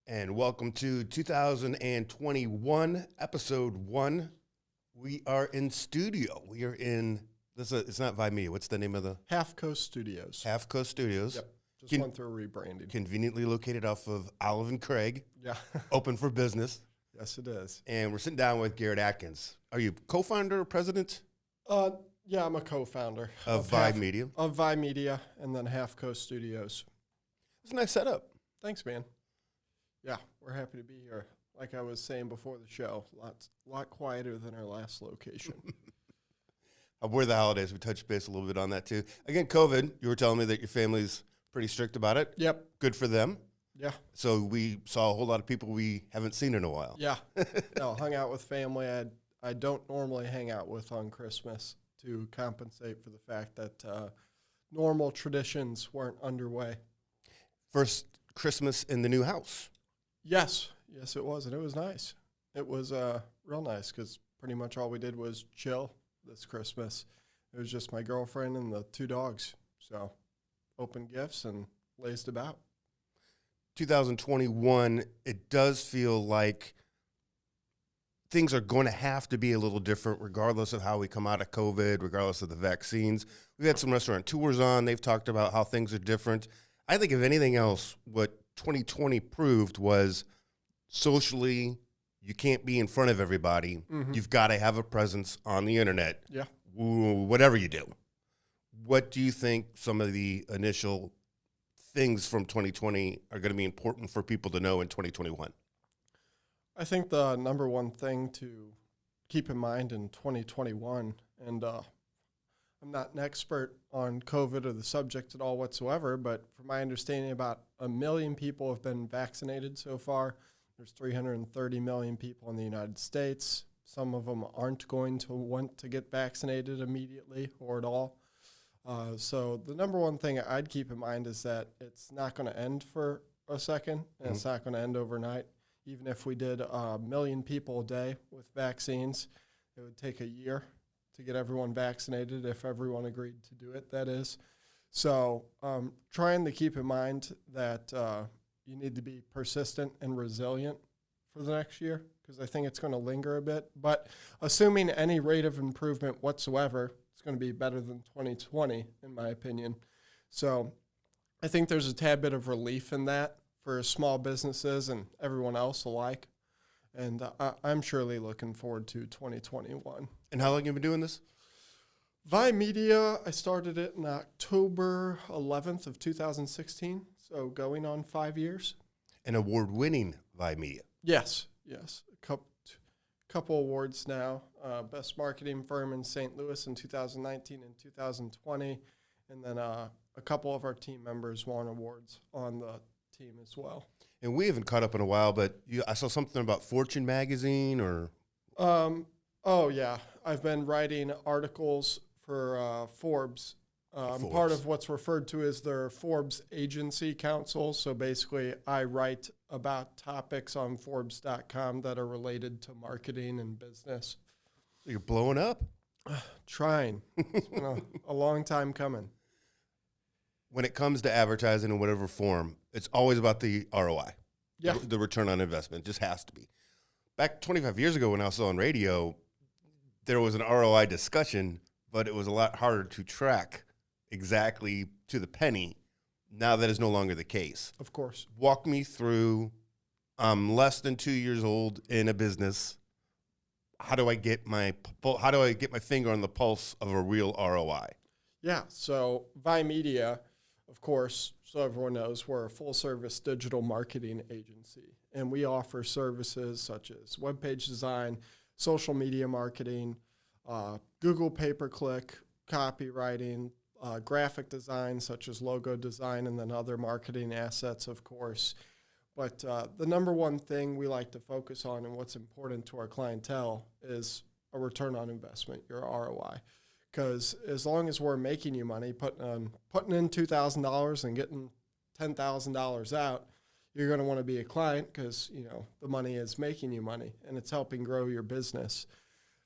And welcome to 2021, episode 1. We are in studio. We are in, it's not VIE Media. What's the name of the? Half Coast Studios. Half Coast Studios. Yep. Just went through a rebranding. Conveniently located off of Olive and Craig. Yeah. Open for business. Yes, it is. And we're sitting down with Garrett Atkins. Are you co-founder or president? Yeah, I'm a co-founder. Of VIE Media? Of VIE Media, and then Half Coast Studios. It's a nice setup. Thanks, man. Yeah, we're happy to be here. Like I was saying before the show, a lot quieter than our last location. We're the holidays. We touched base a little bit on that, too. Again, COVID, you were telling me that your family's pretty strict about it. Yep. Good for them. Yeah. So we saw a whole lot of people we haven't seen in a while. Yeah. No, hung out with family I don't normally hang out with on Christmas to compensate for the fact that normal traditions weren't underway. First Christmas in the new house. Yes, it was, and it was nice. It was real nice because pretty much all we did was chill this Christmas. It was just my girlfriend and the 2 dogs. So opened gifts and lazed about. 2021, it does feel like things are going to have to be a little different regardless of how we come out of COVID, regardless of the vaccines. We've had some restaurant tours on. They've talked about how things are different. I think if anything else, what 2020 proved was socially, you can't be in front of everybody. Mm-hmm. You've got to have a presence on the internet. Yeah. Whatever you do. What do you think some of the initial things from 2020 are going to be important for people to know in 2021? I think the number one thing to keep in mind in 2021, and I'm not an expert on COVID or the subject at all whatsoever, but from my understanding, about 1 million people have been vaccinated so far. There's 330 million people in the United States. Some of them aren't going to want to get vaccinated immediately or at all. So the number one thing I'd keep in mind is that it's not going to end for a second, and it's not going to end overnight. Even if we did 1 million people a day with vaccines, it would take a year to get everyone vaccinated if everyone agreed to do it, that is. So trying to keep in mind that you need to be persistent and resilient for the next year, because I think it's going to linger a bit. But assuming any rate of improvement whatsoever, it's going to be better than 2020, in my opinion. So I think there's a tad bit of relief in that for small businesses and everyone else alike. And I'm surely looking forward to 2021. And how long have you been doing this? VIE Media, I started it in October 11th of 2016, so going on 5 years. An award-winning VIE Media. Yes. A couple awards now. Best marketing firm in St. Louis in 2019 and 2020. And then a couple of our team members won awards on the team as well. And we haven't caught up in a while, but I saw something about Fortune magazine or... Oh, yeah. I've been writing articles for Forbes. I'm part of what's referred to as their Forbes Agency Council. So basically, I write about topics on Forbes.com that are related to marketing and business. You're blowing up? Trying. It's been a long time coming. When it comes to advertising in whatever form, it's always about the ROI. Yeah. The return on investment. It just has to be. Back 25 years ago when I was on radio, there was an ROI discussion, but it was a lot harder to track exactly to the penny. Now that is no longer the case. Of course. Walk me through, I'm less than 2 years old in a business. How do I get my finger on the pulse of a real ROI? Yeah, so VIE Media, of course, so everyone knows, we're a full-service digital marketing agency, and we offer services such as web page design, social media marketing, Google pay-per-click, copywriting, graphic design such as logo design, and then other marketing assets, of course. But the number one thing we like to focus on and what's important to our clientele is a return on investment, your ROI. Because as long as we're making you money, putting in $2,000 and getting $10,000 out, you're going to want to be a client because, the money is making you money and it's helping grow your business.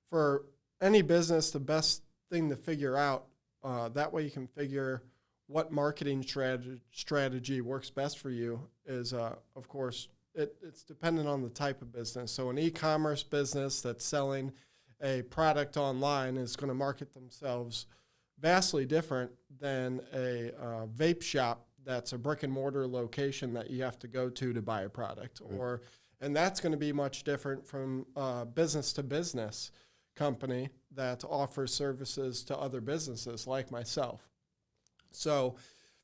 For any business, the best thing to figure out, that way you can figure what marketing strategy works best for you is, of course, it's dependent on the type of business. So an e-commerce business that's selling a product online is going to market themselves vastly different than a vape shop that's a brick and mortar location that you have to go to buy a product. And that's going to be much different from business to business company that offers services to other businesses like myself. So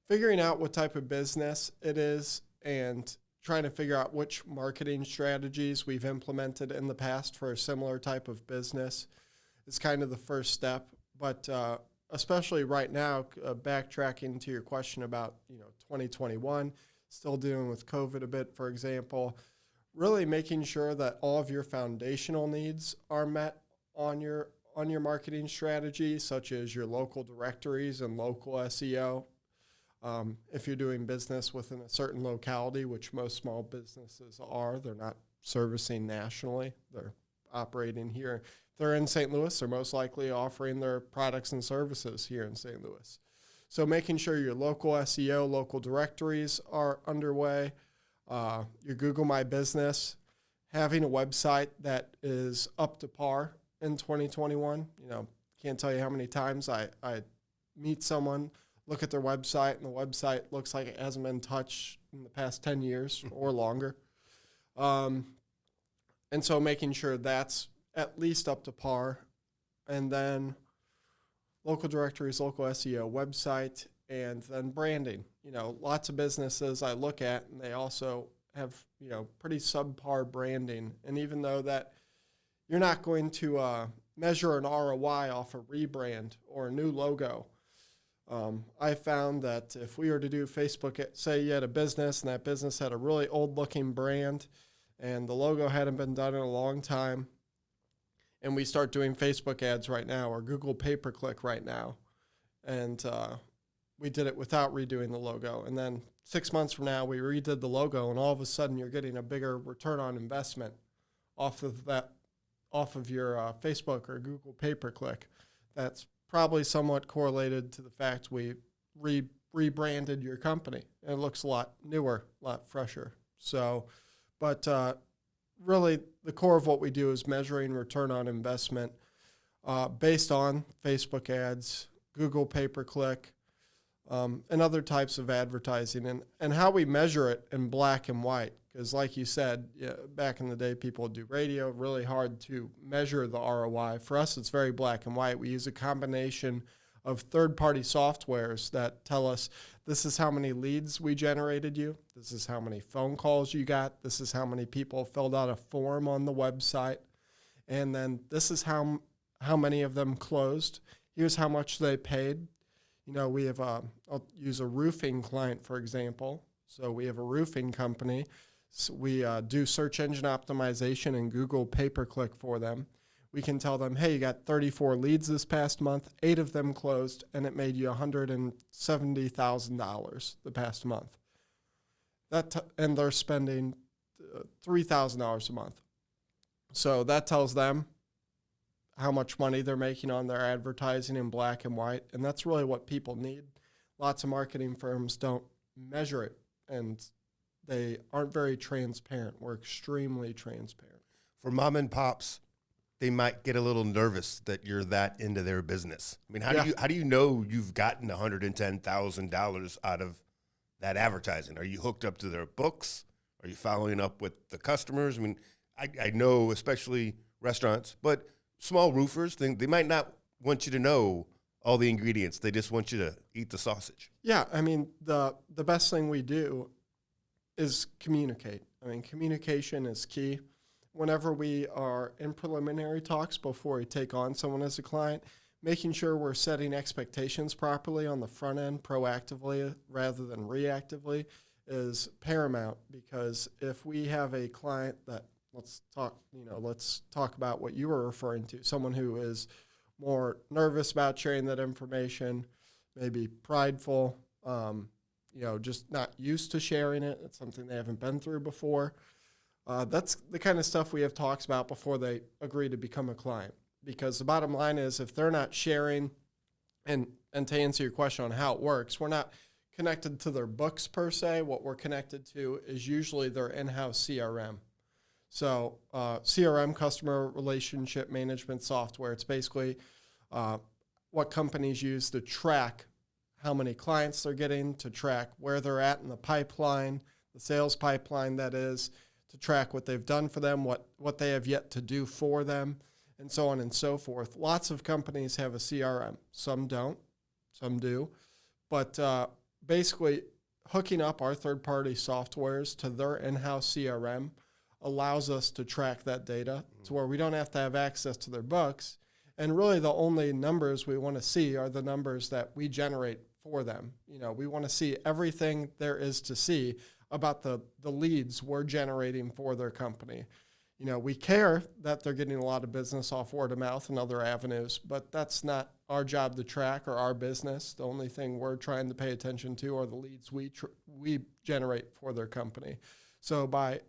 figuring out what type of business it is and trying to figure out which marketing strategies we've implemented in the past for a similar type of business is kind of the first step. But especially right now, backtracking to your question about 2021, still dealing with COVID a bit, for example, really making sure that all of your foundational needs are met on your marketing strategy, such as your local directories and local SEO. If you're doing business within a certain locality, which most small businesses are, they're not servicing nationally. They're operating here. If they're in St. Louis, they're most likely offering their products and services here in St. Louis. So making sure your local SEO, local directories are underway, your Google My Business, having a website that is up to par in 2021. Can't tell you how many times I meet someone, look at their website, and the website looks like it hasn't been touched in the past 10 years or longer. And so making sure that's at least up to par. And then local directories, local SEO, website, and then branding. Lots of businesses I look at, and they also have, pretty subpar branding. And even though that you're not going to measure an ROI off a rebrand or a new logo, I found that if we were to do Facebook, say you had a business and that business had a really old-looking brand and the logo hadn't been done in a long time, and we start doing Facebook ads right now or Google pay-per-click right now, and we did it without redoing the logo, and then 6 months from now we redid the logo, and all of a sudden you're getting a bigger return on investment off of your Facebook or Google pay-per-click. That's probably somewhat correlated to the fact we rebranded your company. And it looks a lot newer, a lot fresher. So, but really the core of what we do is measuring return on investment based on Facebook ads, Google pay-per-click, and other types of advertising, and how we measure it in black and white. Because like you said, back in the day, people would do radio, really hard to measure the ROI. For us, it's very black and white. We use a combination of third-party softwares that tell us this is how many leads we generated you, this is how many phone calls you got, this is how many people filled out a form on the website, and then this is how many of them closed. Here's how much they paid. We have I'll use a roofing client, for example. So we have a roofing company. So we do search engine optimization and Google pay-per-click for them. We can tell them, hey, you got 34 leads this past month, 8 of them closed, and it made you $170,000 the past month. And they're spending $3,000 a month. So that tells them how much money they're making on their advertising in black and white, and that's really what people need. Lots of marketing firms don't measure it, and they aren't very transparent. We're extremely transparent. For mom and pops, they might get a little nervous that you're that into their business. I mean, how do you know you've gotten $110,000 out of that advertising? Are you hooked up to their books? Are you following up with the customers? I mean, I know especially restaurants, but small roofers, they might not want you to know all the ingredients. They just want you to eat the sausage. Yeah, I mean, the best thing we do is communicate. I mean, communication is key. Whenever we are in preliminary talks before we take on someone as a client, making sure we're setting expectations properly on the front end proactively rather than reactively is paramount, because if we have a client that, let's talk about what you were referring to, someone who is more nervous about sharing that information, maybe prideful, just not used to sharing it. It's something they haven't been through before. That's the kind of stuff we have talks about before they agree to become a client. Because the bottom line is, if they're not sharing, and to answer your question on how it works, we're not connected to their books per se. What we're connected to is usually their in-house CRM. So CRM, customer relationship management software, it's basically what companies use to track how many clients they're getting, to track where they're at in the pipeline, the sales pipeline that is, to track what they've done for them, what they have yet to do for them, and so on and so forth. Lots of companies have a CRM. Some don't, some do. But basically, hooking up our third-party softwares to their in-house CRM allows us to track that data to where we don't have to have access to their books. And really the only numbers we want to see are the numbers that we generate for them. You know, we want to see everything there is to see about the leads we're generating for their company. You know, we care that they're getting a lot of business off word of mouth and other avenues, but that's not our job to track or our business. The only thing we're trying to pay attention to are the leads we generate for their company. So by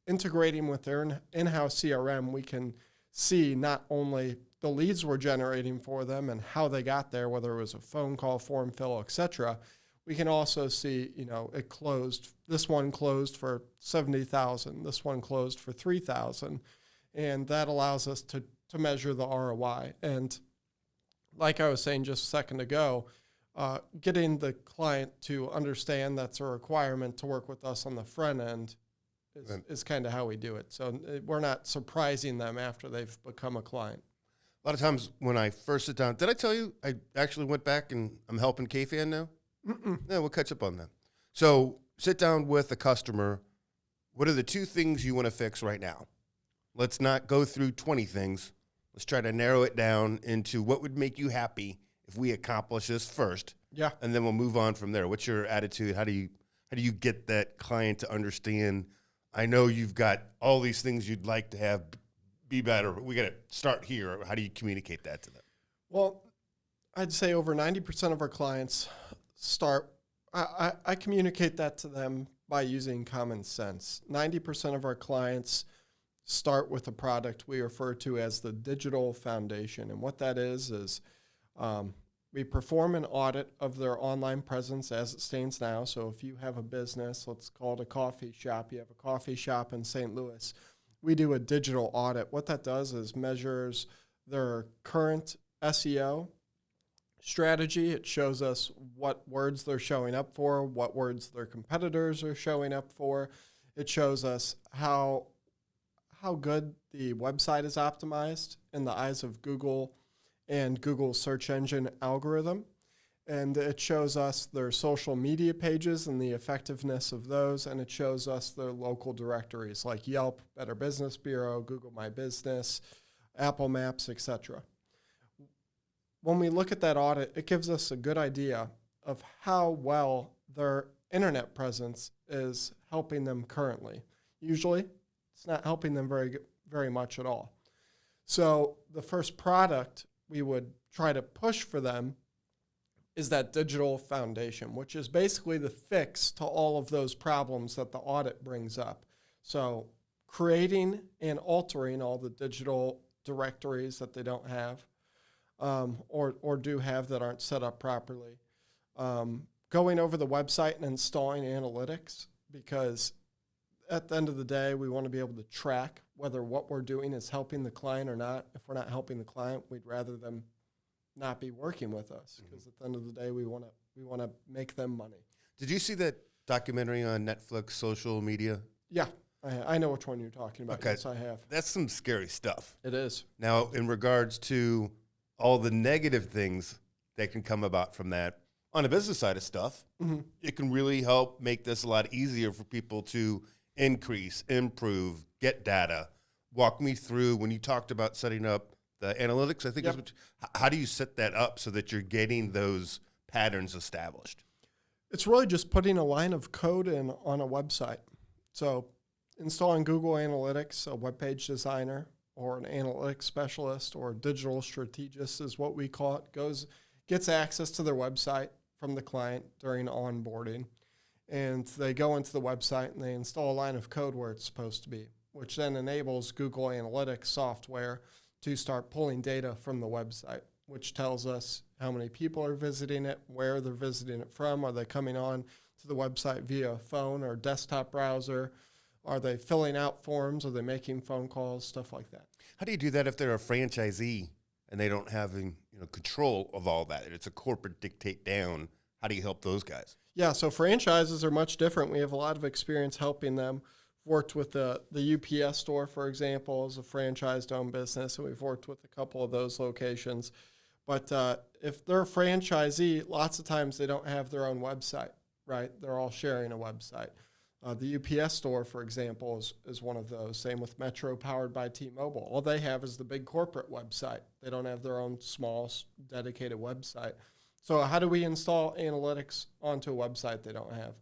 integrating with their in-house CRM, we can see not only the leads we're generating for them and how they got there, whether it was a phone call, form fill, etc. We can also see, you know, it closed. This one closed for $70,000. This one closed for $3,000, and that allows us to measure the ROI. And like I was saying just a second ago, getting the client to understand that's a requirement to work with us on the front end is kind of how we do it. So we're not surprising them after they've become a client. A lot of times when I first sit down, did I tell you I actually went back and I'm helping K-Fan now? Yeah, we'll catch up on that. So sit down with a customer. What are the 2 things you want to fix right now? Let's not go through 20 things. Let's try to narrow it down into what would make you happy if we accomplish this first. Yeah. And then we'll move on from there. What's your attitude? How do you get that client to understand, I know you've got all these things you'd like to have be better, but we got to start here. How do you communicate that to them? Well, I'd say over 90% of our clients start, I communicate that to them by using common sense. 90% of our clients start with a product we refer to as the digital foundation. And what that is we perform an audit of their online presence as it stands now. So if you have a business, let's call it a coffee shop, you have a coffee shop in St. Louis, we do a digital audit. What that does is measures their current SEO strategy. It shows us what words they're showing up for, what words their competitors are showing up for. It shows us how good the website is optimized in the eyes of Google and Google's search engine algorithm. And it shows us their social media pages and the effectiveness of those, and it shows us their local directories like Yelp, Better Business Bureau, Google My Business, Apple Maps, etc. When we look at that audit, it gives us a good idea of how well their internet presence is helping them currently. Usually, it's not helping them very much at all. So the first product we would try to push for them is that digital foundation, which is basically the fix to all of those problems that the audit brings up. So creating and altering all the digital directories that they don't have or do have that aren't set up properly. Going over the website and installing analytics, because at the end of the day, we want to be able to track whether what we're doing is helping the client or not. If we're not helping the client, we'd rather them not be working with us, because at the end of the day, we want to make them money. Did you see that documentary on Netflix, Social Media? Yeah, I know which one you're talking about. Okay. Yes, I have. That's some scary stuff. It is. Now, in regards to all the negative things that can come about from that, on the business side of stuff, it can really help make this a lot easier for people to increase, improve, get data. Walk me through when you talked about setting up the analytics, I think. Yep. How do you set that up so that you're getting those patterns established? It's really just putting a line of code in on a website. So installing Google Analytics, a web page designer, or an analytics specialist, or a digital strategist is what we call it, gets access to their website from the client during onboarding. And they go into the website and they install a line of code where it's supposed to be, which then enables Google Analytics software to start pulling data from the website. which tells us how many people are visiting it, where they're visiting it from. Are they coming on to the website via phone or desktop browser? Are they filling out forms? Are they making phone calls? Stuff like that. How do you do that if they're a franchisee and they don't have control of all that? It's a corporate dictate down. How do you help those guys? Yeah, so franchises are much different. We have a lot of experience helping them. Worked with the UPS store, for example, as a franchised-owned business, and we've worked with a couple of those locations. But if they're a franchisee, lots of times they don't have their own website, right? They're all sharing a website. The UPS store, for example, is one of those. Same with Metro, powered by T-Mobile. All they have is the big corporate website. They don't have their own small, dedicated website. So how do we install analytics onto a website they don't have?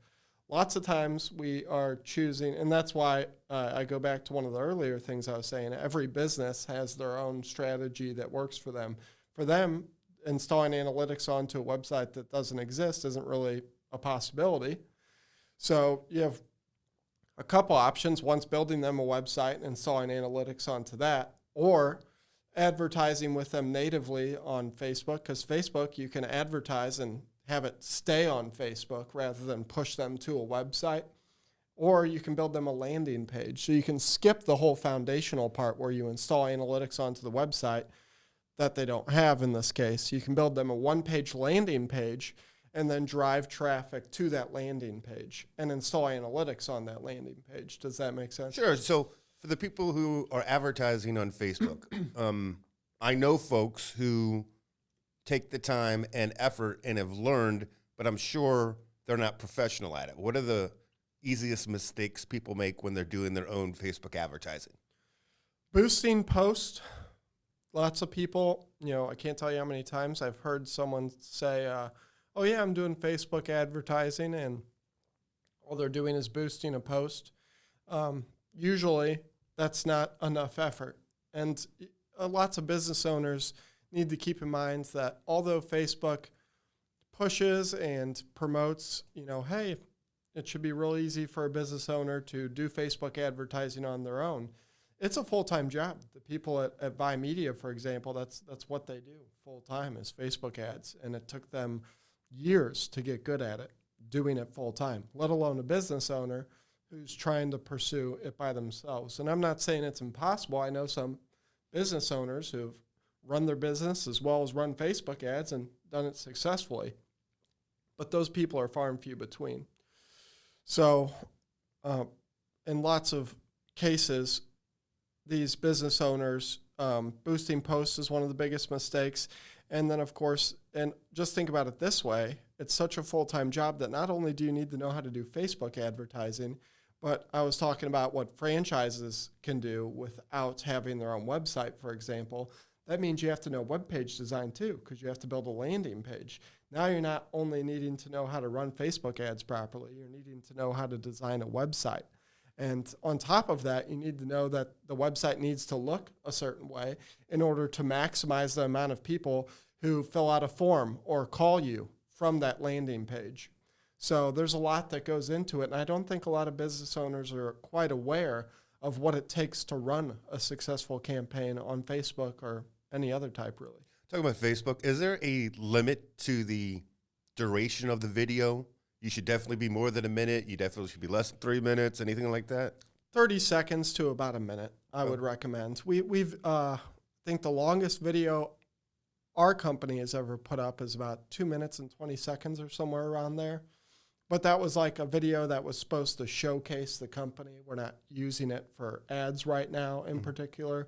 Lots of times we are choosing, and that's why I go back to one of the earlier things I was saying. Every business has their own strategy that works for them. For them, installing analytics onto a website that doesn't exist isn't really a possibility. So you have a couple options. One's building them a website and installing analytics onto that, or advertising with them natively on Facebook, because Facebook, you can advertise and have it stay on Facebook rather than push them to a website. Or you can build them a landing page. So you can skip the whole foundational part where you install analytics onto the website that they don't have in this case. You can build them a one-page landing page and then drive traffic to that landing page and install analytics on that landing page. Does that make sense? Sure. So for the people who are advertising on Facebook, I know folks who take the time and effort and have learned, but I'm sure they're not professional at it. What are the easiest mistakes people make when they're doing their own Facebook advertising? Boosting posts. Lots of people, I can't tell you how many times I've heard someone say, oh yeah, I'm doing Facebook advertising, and all they're doing is boosting a post. Usually that's not enough effort. And lots of business owners need to keep in mind that although Facebook pushes and promotes, hey, it should be real easy for a business owner to do Facebook advertising on their own. It's a full-time job. The people at VIE Media, for example, that's what they do full-time is Facebook ads. And it took them years to get good at it, doing it full-time, let alone a business owner who's trying to pursue it by themselves. And I'm not saying it's impossible. I know some business owners who've run their business as well as run Facebook ads and done it successfully. But those people are far and few between. So in lots of cases, these business owners, boosting posts is one of the biggest mistakes. And then, of course, and just think about it this way, it's such a full-time job that not only do you need to know how to do Facebook advertising, but I was talking about what franchises can do without having their own website, for example. That means you have to know web page design too, because you have to build a landing page. Now you're not only needing to know how to run Facebook ads properly, you're needing to know how to design a website. And on top of that, you need to know that the website needs to look a certain way in order to maximize the amount of people who fill out a form or call you from that landing page. So there's a lot that goes into it, and I don't think a lot of business owners are quite aware of what it takes to run a successful campaign on Facebook or any other type, really. Talking about Facebook, is there a limit to the duration of the video? You should definitely be more than a minute. You definitely should be less than 3 minutes, anything like that? 30 seconds to about a minute, I would recommend. We've I think the longest video our company has ever put up is about 2 minutes and 20 seconds or somewhere around there. But that was like a video that was supposed to showcase the company. We're not using it for ads right now in particular.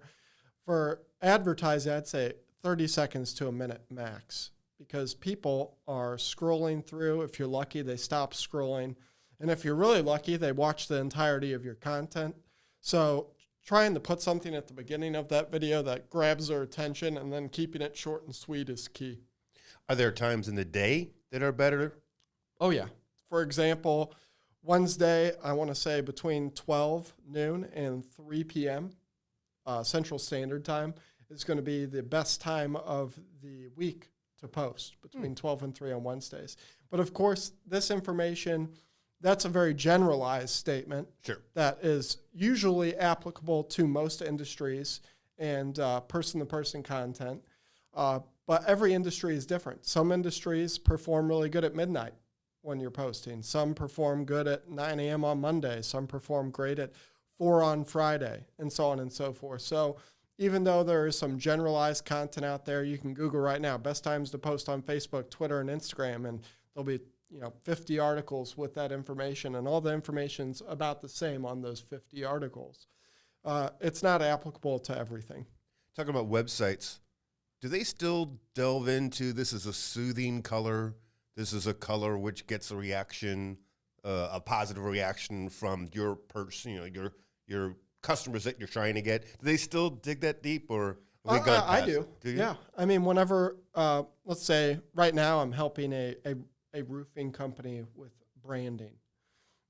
For advertising, I'd say 30 seconds to a minute max, because people are scrolling through. If you're lucky, they stop scrolling. And if you're really lucky, they watch the entirety of your content. So trying to put something at the beginning of that video that grabs their attention and then keeping it short and sweet is key. Are there times in the day that are better? Oh, yeah. For example, Wednesday, I want to say between 12 noon and 3 p.m. Central Standard Time is going to be the best time of the week to post, between 12 and 3 on Wednesdays. But of course, this information, that's a very generalized statement. Sure. That is usually applicable to most industries and person-to-person content. But every industry is different. Some industries perform really good at midnight when you're posting. Some perform good at 9 a.m. on Monday. Some perform great at 4 on Friday, and so on and so forth. So even though there is some generalized content out there, you can Google right now, best times to post on Facebook, Twitter, and Instagram, and there'll be 50 articles with that information, and all the information's about the same on those 50 articles. It's not applicable to everything. Talking about websites, do they still delve into this is a soothing color, this is a color which gets a reaction, a positive reaction from your person, your customers that you're trying to get? Do they still dig that deep, or have they gone past I do. it? Do you? Yeah. I mean, whenever, let's say right now I'm helping a roofing company with branding.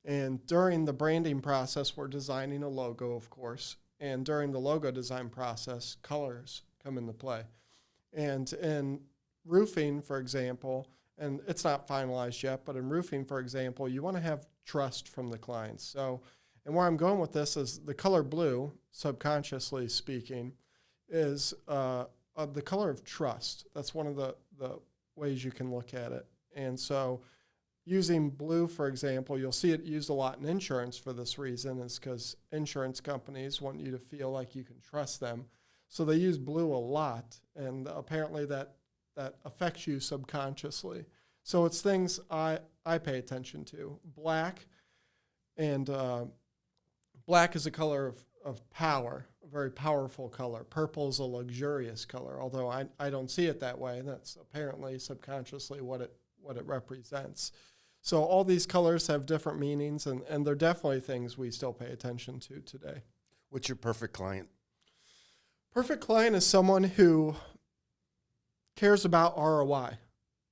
And during the branding process, we're designing a logo, of course. And during the logo design process, colors come into play. And in roofing, for example, and it's not finalized yet, but in roofing, for example, you want to have trust from the clients. So, and where I'm going with this is the color blue, subconsciously speaking, is the color of trust. That's one of the ways you can look at it. And so using blue, for example, you'll see it used a lot in insurance for this reason, is because insurance companies want you to feel like you can trust them. So they use blue a lot, and apparently that affects you subconsciously. So it's things I pay attention to. Black, and black is a color of power, a very powerful color. Purple is a luxurious color, although I don't see it that way. That's apparently subconsciously what it represents. So all these colors have different meanings, and they're definitely things we still pay attention to today. What's your perfect client? Perfect client is someone who cares about ROI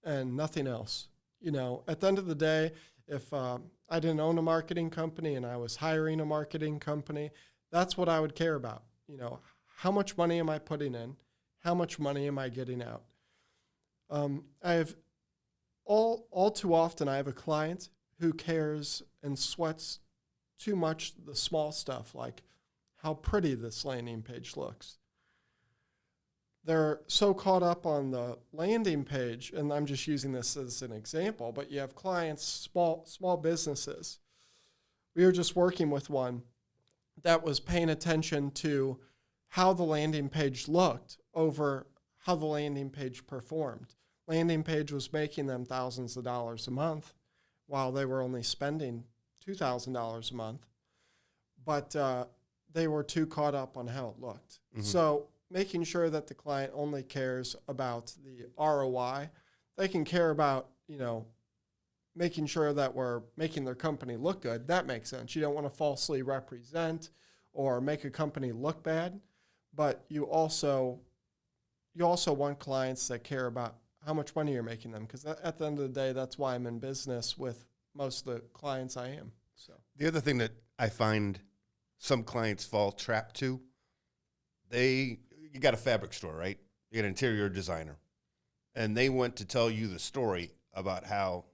and nothing else. At the end of the day, if I didn't own a marketing company and I was hiring a marketing company, that's what I would care about. How much money am I putting in? How much money am I getting out? I have all too often I have a client who cares and sweats too much the small stuff, like how pretty this landing page looks. They're so caught up on the landing page, and I'm just using this as an example, but you have clients, small businesses. We were just working with one that was paying attention to how the landing page looked over how the landing page performed. Landing page was making them thousands of dollars a month while they were only spending $2,000 a month, but they were too caught up on how it looked. Mm-hmm. So making sure that the client only cares about the ROI. They can care about, making sure that we're making their company look good. That makes sense. You don't want to falsely represent or make a company look bad, but you also want clients that care about how much money you're making them, because at the end of the day, that's why I'm in business with most of the clients I am. So the other thing that I find some clients fall trapped to, you got a fabric store, right? You got an interior designer, and they want to tell you the story about how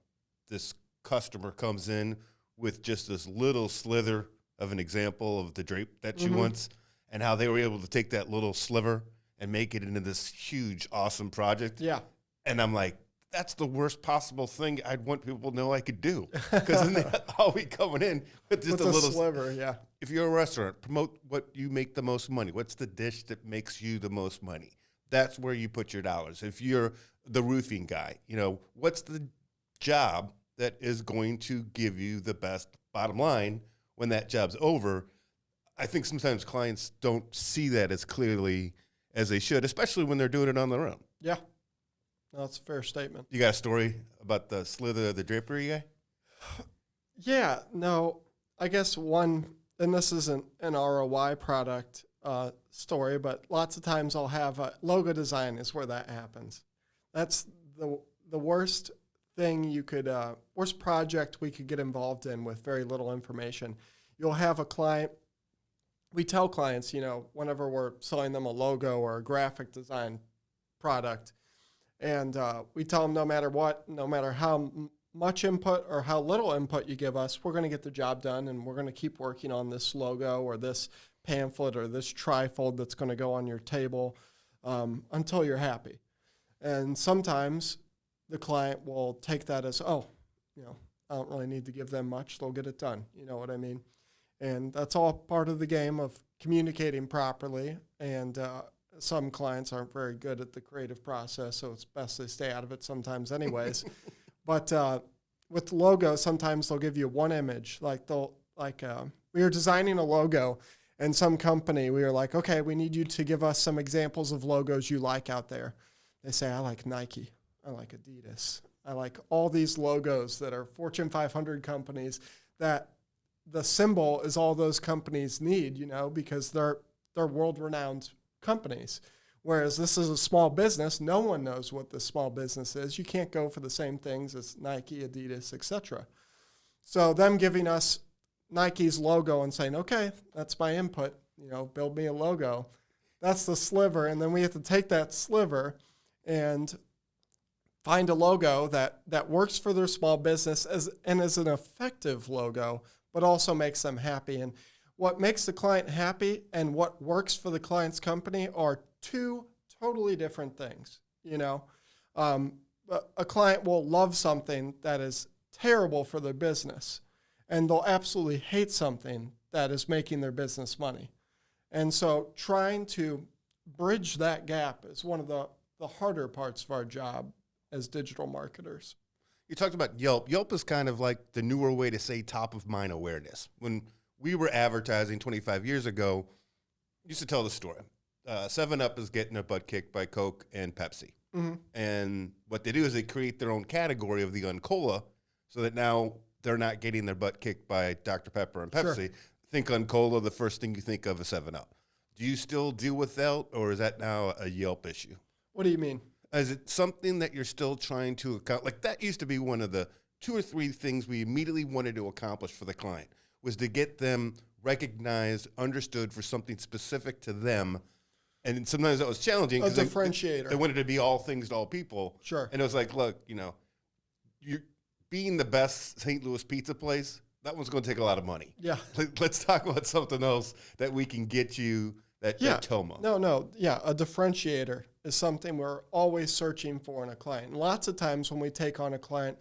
this customer comes in with just this little slither of an example of the drape that she wants, and how they were able to take that little sliver and make it into this huge, awesome project. Yeah. And I'm like, that's the worst possible thing I'd want people to know I could do. Because then I'll be coming in with just a little sliver, yeah. If you're a restaurant, promote what you make the most money. What's the dish that makes you the most money? That's where you put your dollars. If you're the roofing guy, what's the job that is going to give you the best bottom line when that job's over? I think sometimes clients don't see that as clearly as they should, especially when they're doing it on their own. Yeah. No, that's a fair statement. You got a story about the slither of the drapery guy? Yeah, no, I guess one, and this isn't an ROI product story, but lots of times I'll have logo design is where that happens. That's the worst thing worst project we could get involved in with very little information. You'll have a client, we tell clients, whenever we're selling them a logo or a graphic design product, and we tell them no matter how much input or how little input you give us, we're going to get the job done, and we're going to keep working on this logo or this pamphlet or this trifold that's going to go on your table until you're happy. And sometimes the client will take that as, oh, I don't really need to give them much. They'll get it done. You know what I mean? And that's all part of the game of communicating properly. And some clients aren't very good at the creative process, so it's best they stay out of it sometimes anyways. But with logo, sometimes they'll give you one image. We were designing a logo, and some company, we were like, okay, we need you to give us some examples of logos you like out there. They say, I like Nike. I like Adidas. I like all these logos that are Fortune 500 companies that the symbol is all those companies need, because they're world-renowned companies. Whereas this is a small business. No one knows what this small business is. You can't go for the same things as Nike, Adidas, etc. So them giving us Nike's logo and saying, okay, that's my input, build me a logo. That's the sliver. And then we have to take that sliver and find a logo that works for their small business and is an effective logo, but also makes them happy. And what makes the client happy and what works for the client's company are two totally different things. A client will love something that is terrible for their business, and they'll absolutely hate something that is making their business money. And so trying to bridge that gap is one of the harder parts of our job as digital marketers. You talked about Yelp. Yelp is kind of like the newer way to say top of mind awareness. When we were advertising 25 years ago, used to tell the story. 7-Up is getting their butt kicked by Coke and Pepsi. Mm-hmm. And what they do is they create their own category of the Uncola so that now they're not getting their butt kicked by Dr. Pepper and Pepsi. Sure. Think Uncola, the first thing you think of is 7-Up. Do you still deal with that, or is that now a Yelp issue? What do you mean? Is it something that you're still trying to account? Like, that used to be one of the 2 or 3 things we immediately wanted to accomplish for the client, was to get them recognized, understood for something specific to them. And sometimes that was challenging. A differentiator. They wanted to be all things to all people. Sure. And it was like, look, you're being the best St. Louis pizza place, that one's going to take a lot of money. Yeah. Let's talk about something else that we can get you that Toma. No. Yeah, a differentiator is something we're always searching for in a client. And lots of times when we take on a client,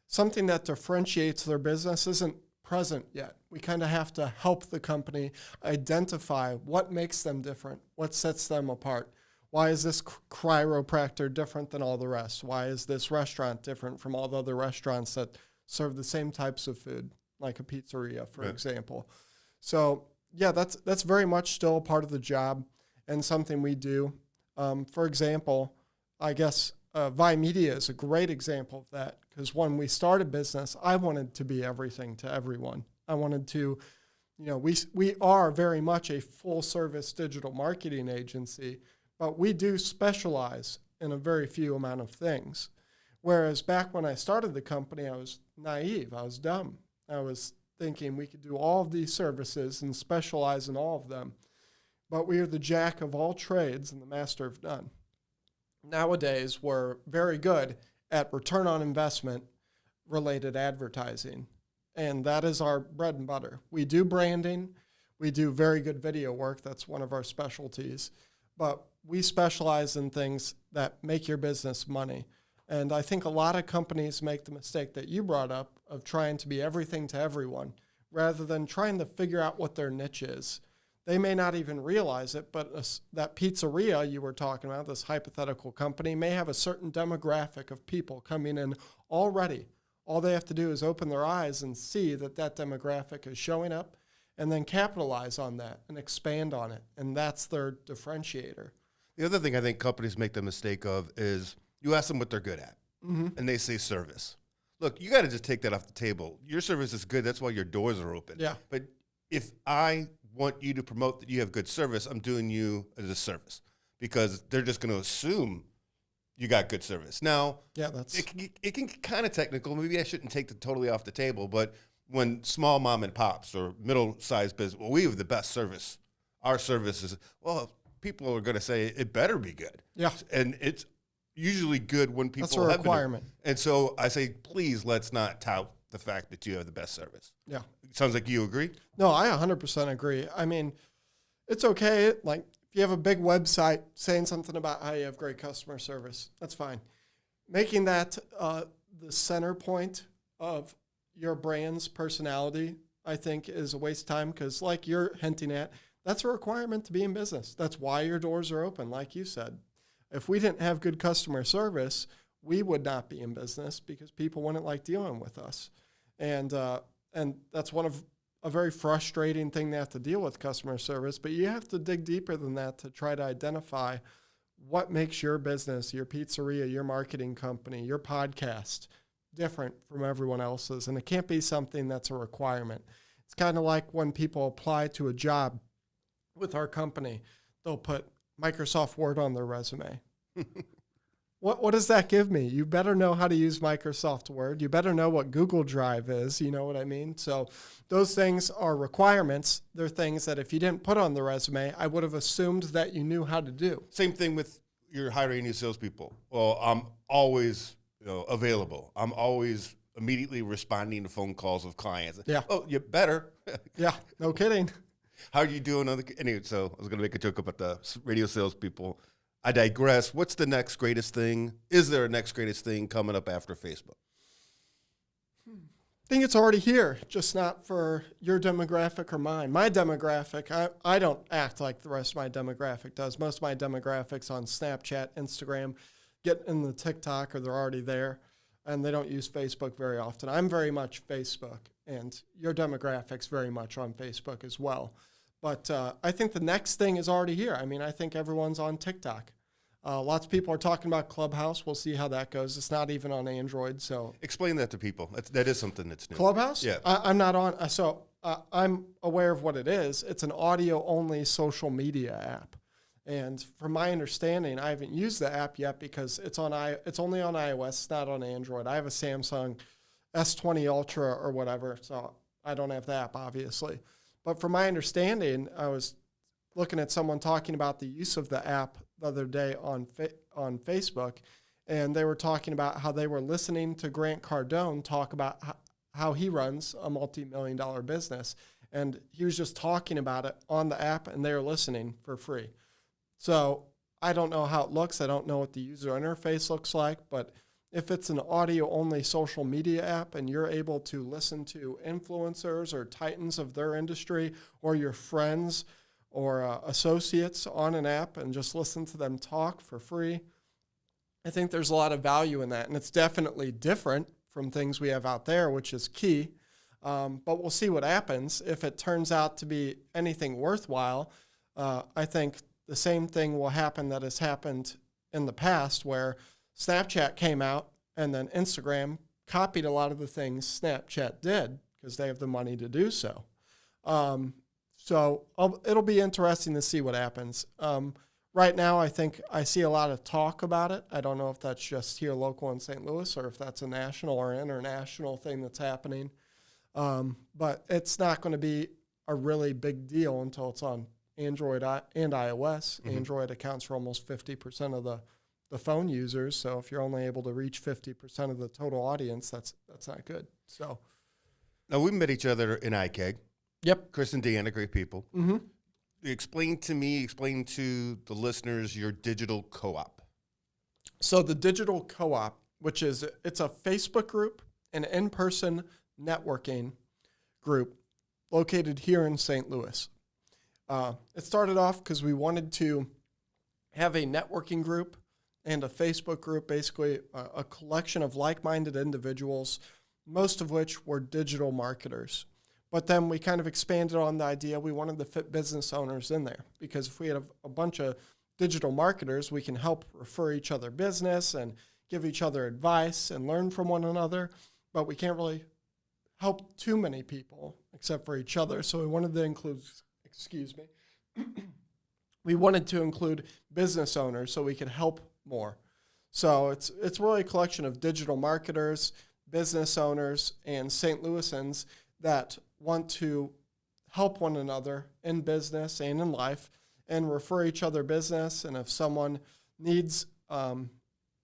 something that differentiates their business isn't present yet. We kind of have to help the company identify what makes them different, what sets them apart. Why is this chiropractor different than all the rest? Why is this restaurant different from all the other restaurants that serve the same types of food, like a pizzeria, for example? So, yeah, that's very much still a part of the job and something we do. For example, I guess VIE Media is a great example of that, because when we started business, I wanted to be everything to everyone. I wanted to, we are very much a full-service digital marketing agency, but we do specialize in a very few amount of things. Whereas back when I started the company, I was naive. I was dumb. I was thinking we could do all of these services and specialize in all of them. But we are the jack of all trades and the master of none. Nowadays, we're very good at return on investment related advertising. And that is our bread and butter. We do branding. We do very good video work. That's one of our specialties. But we specialize in things that make your business money. And I think a lot of companies make the mistake that you brought up of trying to be everything to everyone rather than trying to figure out what their niche is. They may not even realize it, but that pizzeria you were talking about, this hypothetical company, may have a certain demographic of people coming in already. All they have to do is open their eyes and see that demographic is showing up, and then capitalize on that and expand on it. And that's their differentiator. The other thing I think companies make the mistake of is you ask them what they're good at, and they say service. Look, you got to just take that off the table. Your service is good. That's why your doors are open. Yeah. But if I want you to promote that you have good service, I'm doing you a disservice, because they're just going to assume you got good service. Now, it can kind of technical. Maybe I shouldn't take it totally off the table, but when small mom and pops or middle-sized business, well, we have the best service. Our service is, well, people are going to say it better be good. Yeah. And it's usually good when people have a requirement. And so I say, please, let's not tout the fact that you have the best service. Yeah. Sounds like you agree? No, I 100% agree. I mean, it's okay. Like, if if you have a big website saying something about how you have great customer service, that's fine. Making that the center point of your brand's personality, I think, is a waste of time because, like you're hinting at, that's a requirement to be in business. That's why your doors are open, like you said. If we didn't have good customer service, we would not be in business because people wouldn't like dealing with us. And that's one of a very frustrating thing to have to deal with, customer service. But you have to dig deeper than that to try to identify what makes your business, your pizzeria, your marketing company, your podcast different from everyone else's. And it can't be something that's a requirement. It's kind of like when people apply to a job with our company, they'll put Microsoft Word on their resume. What does that give me? You better know how to use Microsoft Word. You better know what Google Drive is. You know what I mean? So those things are requirements. They're things that if you didn't put on the resume, I would have assumed that you knew how to do. Same thing with your hiring new salespeople. Well, I'm always available. I'm always immediately responding to phone calls of clients. Yeah. Oh, you better. Yeah, no kidding. How are you doing? Anyway, so I was going to make a joke about the radio salespeople. I digress. What's the next greatest thing? Is there a next greatest thing coming up after Facebook? I think it's already here, just not for your demographic or mine. My demographic, I don't act like the rest of my demographic does. Most of my demographics on Snapchat, Instagram, get in the TikTok, or they're already there, and they don't use Facebook very often. I'm very much Facebook, and your demographic's very much on Facebook as well. But I think the next thing is already here. I mean, I think everyone's on TikTok. Lots of people are talking about Clubhouse. We'll see how that goes. It's not even on Android. So explain that to people. That is something that's new. Clubhouse? Yeah. I'm not on. I'm aware of what it is. It's an audio-only social media app. And from my understanding, I haven't used the app yet because it's only on iOS. It's not on Android. I have a Samsung S20 Ultra or whatever, so I don't have the app, obviously. But from my understanding, I was looking at someone talking about the use of the app the other day on Facebook, and they were talking about how they were listening to Grant Cardone talk about how he runs a multi-million-dollar business. And he was just talking about it on the app, and they were listening for free. So I don't know how it looks. I don't know what the user interface looks like, but if it's an audio-only social media app and you're able to listen to influencers or titans of their industry or your friends or associates on an app and just listen to them talk for free, I think there's a lot of value in that. And it's definitely different from things we have out there, which is key. But we'll see what happens. If it turns out to be anything worthwhile, I think the same thing will happen that has happened in the past, where Snapchat came out and then Instagram copied a lot of the things Snapchat did because they have the money to do so. It'll be interesting to see what happens. Right now, I think I see a lot of talk about it. I don't know if that's just here local in St. Louis or if that's a national or international thing that's happening. But it's not going to be a really big deal until it's on Android and iOS. Mm-hmm. Android accounts for almost 50% of the phone users. So if you're only able to reach 50% of the total audience, that's not good. So now we met each other in ICAG. Yep. Chris and Deanna, great people. Mm-hmm. Explain to the listeners your digital co-op. So the digital co-op, it's a Facebook group, an in-person networking group located here in St. Louis. It started off because we wanted to have a networking group and a Facebook group, basically a collection of like-minded individuals, most of which were digital marketers. But then we kind of expanded on the idea we wanted to fit business owners in there, because if we had a bunch of digital marketers, we can help refer each other business and give each other advice and learn from one another, but we can't really help too many people except for each other. So we wanted to include, we wanted to include business owners so we could help more. So it's really a collection of digital marketers, business owners, and St. Louisans that want to help one another in business and in life and refer each other business. And if someone needs,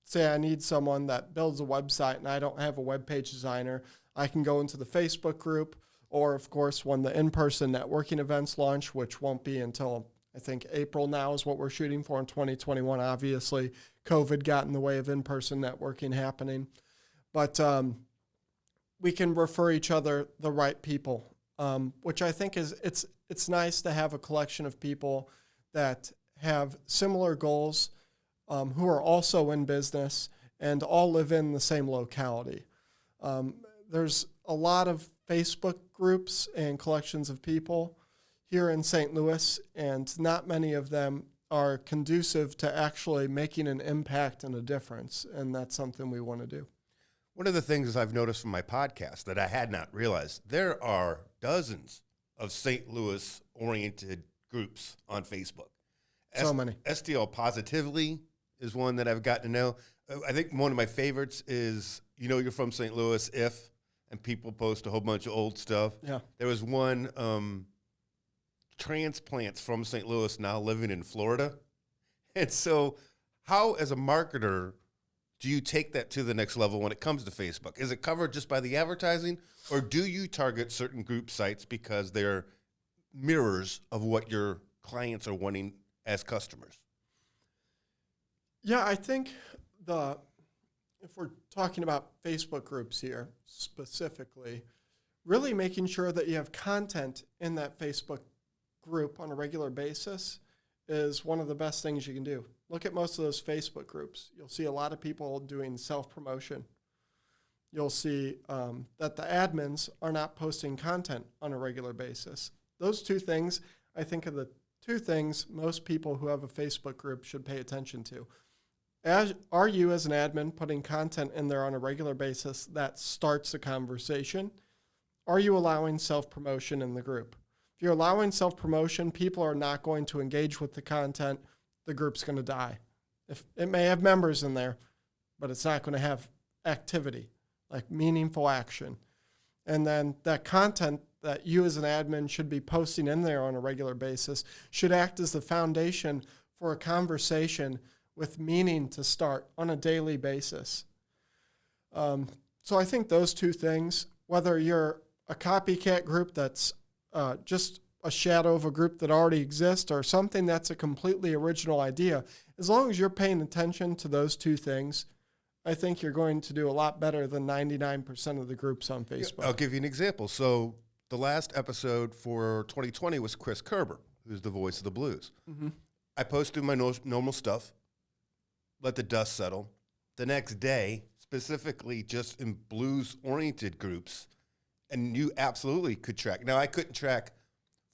say I need someone that builds a website and I don't have a web page designer, I can go into the Facebook group, or of course when the in-person networking events launch, which won't be until I think April now is what we're shooting for in 2021. Obviously, COVID got in the way of in-person networking happening. But we can refer each other the right people, which I think is it's nice to have a collection of people that have similar goals, who are also in business and all live in the same locality. There's a lot of Facebook groups and collections of people here in St. Louis, and not many of them are conducive to actually making an impact and a difference, and that's something we want to do. One of the things I've noticed from my podcast that I had not realized, there are dozens of St. Louis-oriented groups on Facebook. So many. STL Positively is one that I've gotten to know. I think one of my favorites is, you're from St. Louis, and people post a whole bunch of old stuff. Yeah. There was one, transplants from St. Louis now living in Florida. And so how, as a marketer, do you take that to the next level when it comes to Facebook? Is it covered just by the advertising, or do you target certain group sites because they're mirrors of what your clients are wanting as customers? Yeah, I think if we're talking about Facebook groups here specifically, really making sure that you have content in that Facebook group on a regular basis is one of the best things you can do. Look at most of those Facebook groups. You'll see a lot of people doing self-promotion. You'll see that the admins are not posting content on a regular basis. Those two things, I think, are the two things most people who have a Facebook group should pay attention to. Are you, as an admin, putting content in there on a regular basis that starts a conversation? Are you allowing self-promotion in the group? If you're allowing self-promotion, people are not going to engage with the content. The group's going to die. If it may have members in there, but it's not going to have activity, like meaningful action. And then that content that you as an admin should be posting in there on a regular basis should act as the foundation for a conversation with meaning to start on a daily basis. So I think those two things, whether you're a copycat group that's just a shadow of a group that already exists, or something that's a completely original idea, as long as you're paying attention to those two things, I think you're going to do a lot better than 99% of the groups on Facebook. I'll give you an example. So the last episode for 2020 was Chris Kerber, who's the voice of the blues. Mm-hmm. I posted my normal stuff, let the dust settle. The next day, specifically just in blues-oriented groups, and you absolutely could track. Now, I couldn't track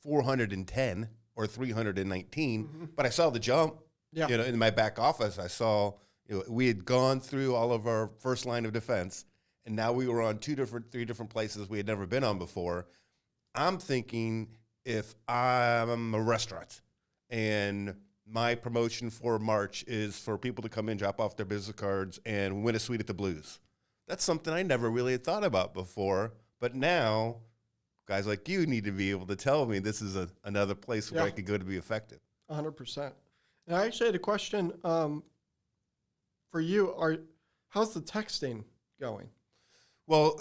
410 or 319, but I saw the jump. Yeah. In my back office, I saw we had gone through all of our first line of defense, and now we were on 3 different places we had never been on before. I'm thinking, if I'm a restaurant and my promotion for March is for people to come in, drop off their business cards, and win a suite at the Blues, that's something I never really had thought about before. But now, guys like you need to be able to tell me this is another place where I could go to be effective. 100%. And I actually had a question for you. How's the texting going? Well,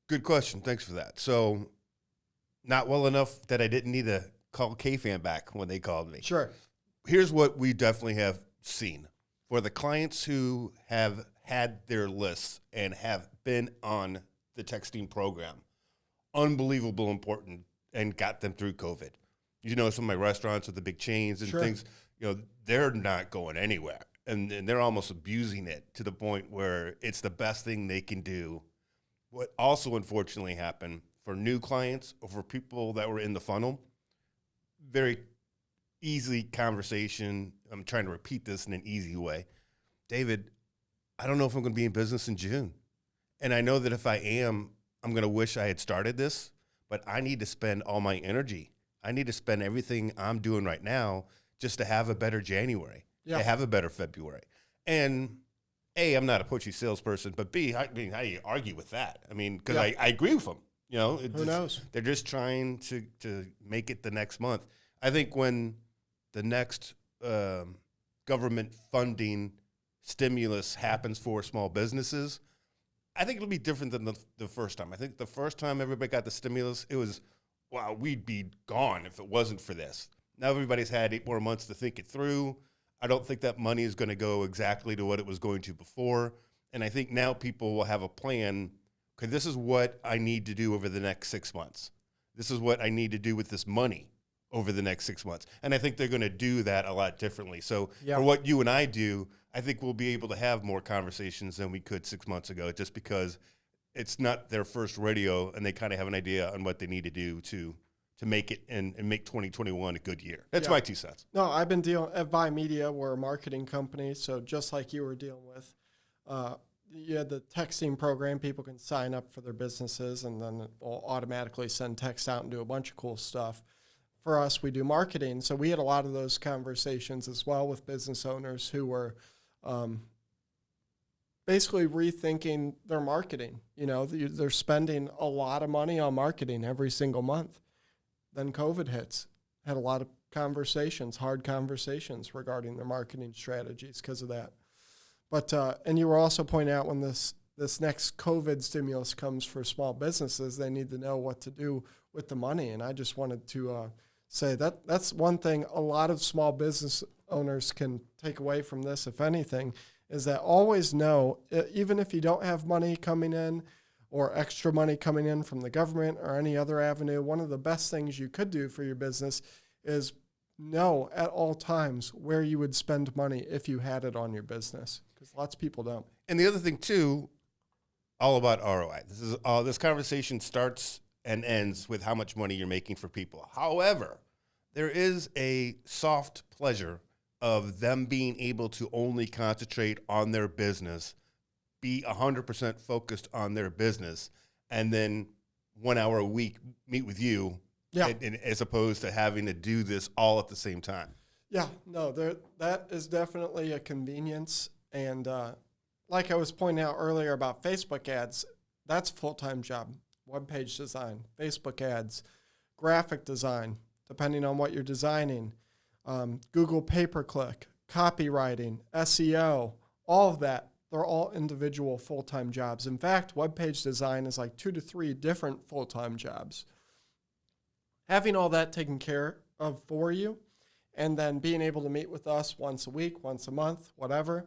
good question. Thanks for that. So, not well enough that I didn't need to call KFAN back when they called me. Sure. Here's what we definitely have seen. For the clients who have had their lists and have been on the texting program, unbelievable important, and got them through COVID. Some of my restaurants with the big chains and things, they're not going anywhere. And they're almost abusing it to the point where it's the best thing they can do. What also unfortunately happened for new clients or for people that were in the funnel, very easy conversation. I'm trying to repeat this in an easy way. David, I don't know if I'm going to be in business in June. And I know that if I am, I'm going to wish I had started this, but I need to spend all my energy. I need to spend everything I'm doing right now just to have a better January, to have a better February. And A, I'm not a pushy salesperson, but B, how do you argue with that? I mean, because I agree with them. Who knows? They're just trying to make it the next month. I think when the next government funding stimulus happens for small businesses, I think it'll be different than the first time. I think the first time everybody got the stimulus, it was, wow, we'd be gone if it wasn't for this. Now everybody's had 8 more months to think it through. I don't think that money is going to go exactly to what it was going to before. And I think now people will have a plan. Okay, this is what I need to do over the next 6 months. This is what I need to do with this money over the next 6 months. And I think they're going to do that a lot differently. So for what you and I do, I think we'll be able to have more conversations than we could 6 months ago, just because it's not their first rodeo and they kind of have an idea on what they need to do to make it and make 2021 a good year. That's my 2 cents. No, I've been dealing at VIE Media. We're a marketing company. So just like you were dealing with, you had the texting program. People can sign up for their businesses and then it will automatically send text out and do a bunch of cool stuff. For us, we do marketing. So we had a lot of those conversations as well with business owners who were basically rethinking their marketing. You know, they're spending a lot of money on marketing every single month. Then COVID hits. Had a lot of conversations, hard conversations regarding their marketing strategies because of that. But and you were also pointing out when this next COVID stimulus comes for small businesses, they need to know what to do with the money. And I just wanted to say that's one thing a lot of small business owners can take away from this, if anything, is that always know, even if you don't have money coming in or extra money coming in from the government or any other avenue, one of the best things you could do for your business is know at all times where you would spend money if you had it on your business, because lots of people don't. And the other thing too, all about ROI. This conversation starts and ends with how much money you're making for people. However, there is a soft pleasure of them being able to only concentrate on their business, be 100% focused on their business, and then 1 hour a week meet with you, as opposed to having to do this all at the same time. Yeah, no, that is definitely a convenience. And like I was pointing out earlier about Facebook ads, that's a full-time job. Web page design, Facebook ads, graphic design, depending on what you're designing, Google pay-per-click, copywriting, SEO, all of that. They're all individual full-time jobs. In fact, web page design is like 2 to 3 different full-time jobs. Having all that taken care of for you, and then being able to meet with us once a week, once a month, whatever,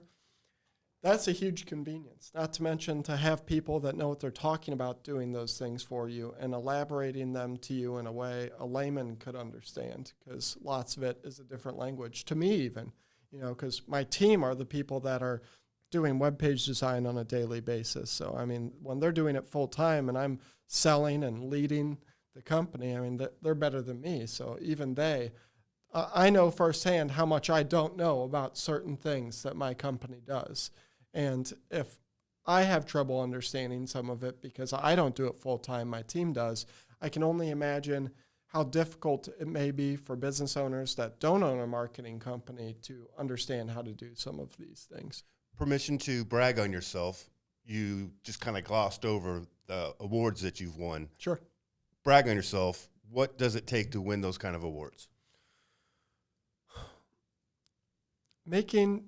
that's a huge convenience. Not to mention to have people that know what they're talking about doing those things for you and elaborating them to you in a way a layman could understand, because lots of it is a different language to me even, because my team are the people that are doing web page design on a daily basis. So, I mean, when they're doing it full time and I'm selling and leading the company, I mean, they're better than me. So even I know firsthand how much I don't know about certain things that my company does. And if I have trouble understanding some of it because I don't do it full time, my team does, I can only imagine how difficult it may be for business owners that don't own a marketing company to understand how to do some of these things. Permission to brag on yourself. You just kind of glossed over the awards that you've won. Sure. Brag on yourself. What does it take to win those kind of awards? Making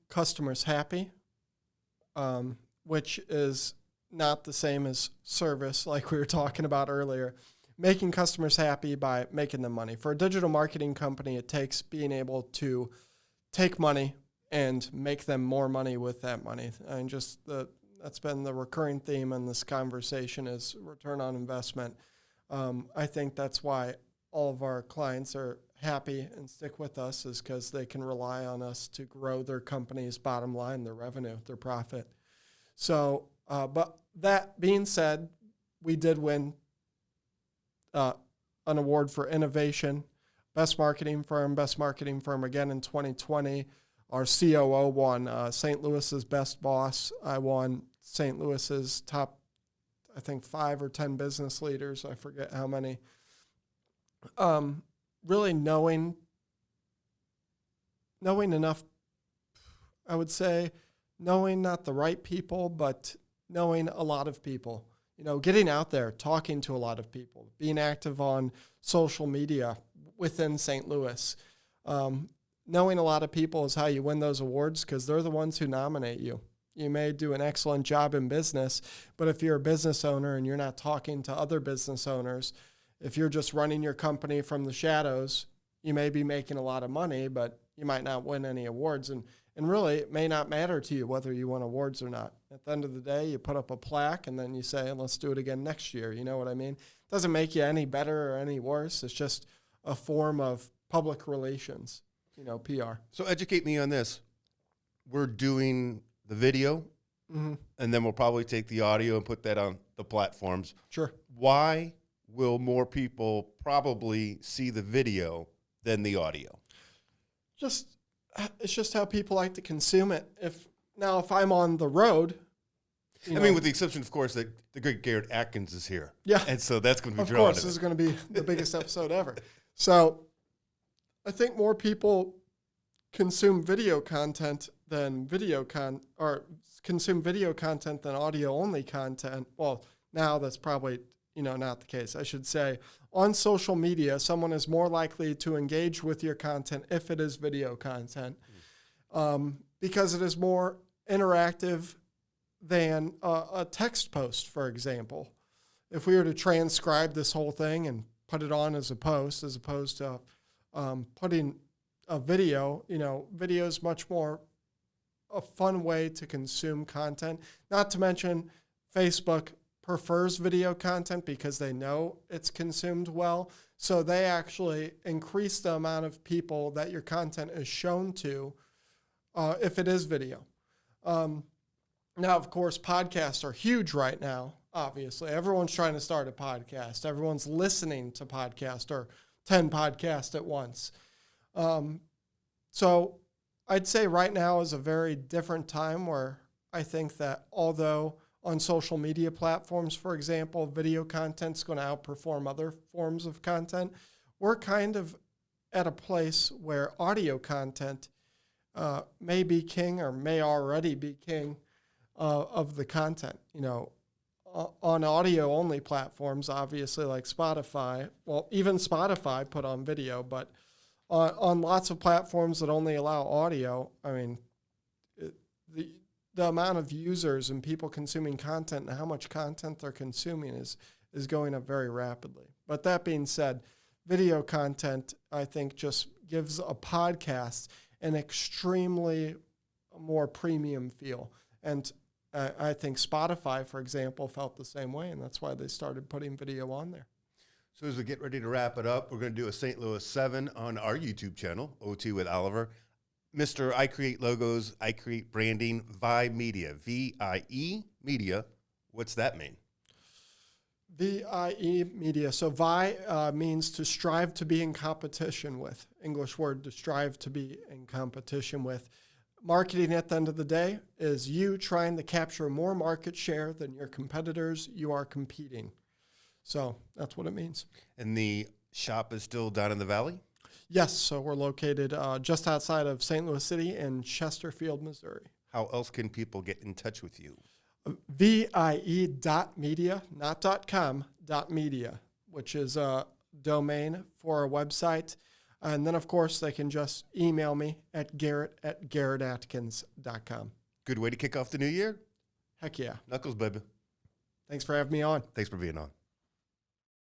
customers happy, which is not the same as service like we were talking about earlier. Making customers happy by making them money. For a digital marketing company, it takes being able to take money and make them more money with that money. And that's been the recurring theme in this conversation is return on investment. I think that's why all of our clients are happy and stick with us, is because they can rely on us to grow their company's bottom line, their revenue, their profit. So, but that being said, we did win an award for innovation, best marketing firm again in 2020. Our COO won St. Louis's best boss. I won St. Louis's top, I think, 5 or 10 business leaders. I forget how many. Really knowing enough, I would say, knowing not the right people, but knowing a lot of people. Getting out there, talking to a lot of people, being active on social media within St. Louis. Knowing a lot of people is how you win those awards, because they're the ones who nominate you. You may do an excellent job in business, but if you're a business owner and you're not talking to other business owners If you're just running your company from the shadows, you may be making a lot of money, but you might not win any awards. And really, it may not matter to you whether you win awards or not. At the end of the day, you put up a plaque and then you say, let's do it again next year. You know what I mean? It doesn't make you any better or any worse. It's just a form of public relations, PR. So educate me on this. We're doing the video, and then we'll probably take the audio and put that on the platforms. Sure. Why will more people probably see the video than the audio? It's just how people like to consume it. If I'm on the road, with the exception, of course, that the great Garrett Atkins is here. Yeah. And so that's going to be drawn. Of course, this is going to be the biggest episode ever. So I think more people consume video content than consume video content than audio-only content. Well, now that's probably, not the case. I should say on social media, someone is more likely to engage with your content if it is video content because it is more interactive than a text post, for example. If we were to transcribe this whole thing and put it on as a post, as opposed to putting a video, video is much more a fun way to consume content. Not to mention Facebook prefers video content because they know it's consumed well. So they actually increase the amount of people that your content is shown to if it is video. Now, of course, podcasts are huge right now, obviously. Everyone's trying to start a podcast. Everyone's listening to podcasts or 10 podcasts at once. So I'd say right now is a very different time where I think that although on social media platforms, for example, video content's going to outperform other forms of content, we're kind of at a place where audio content may be king or may already be king of the content. On audio-only platforms, obviously like Spotify, well, even Spotify put on video, but on lots of platforms that only allow audio, the amount of users and people consuming content and how much content they're consuming is going up very rapidly. But that being said, video content, I think, just gives a podcast an extremely more premium feel. And I think Spotify, for example, felt the same way, and that's why they started putting video on there. So as we get ready to wrap it up, we're going to do a St. Louis 7 on our YouTube channel, OTwithOliver. Mr. I Create Logos, I Create Branding, VIE Media, VIE Media. What's that mean? VIE Media. So VIE means to strive to be in competition with. English word to strive to be in competition with. Marketing at the end of the day is you trying to capture more market share than your competitors you are competing. So that's what it means. And the shop is still down in the valley? Yes, so we're located just outside of St. Louis City in Chesterfield, Missouri. How else can people get in touch with you? VIE.media, not .com, .media, which is a domain for our website. And then, of course, they can just email me at garrett@garrettatkins.com. Good way to kick off the new year? Heck yeah. Knuckles, baby. Thanks for having me on. Thanks for being on.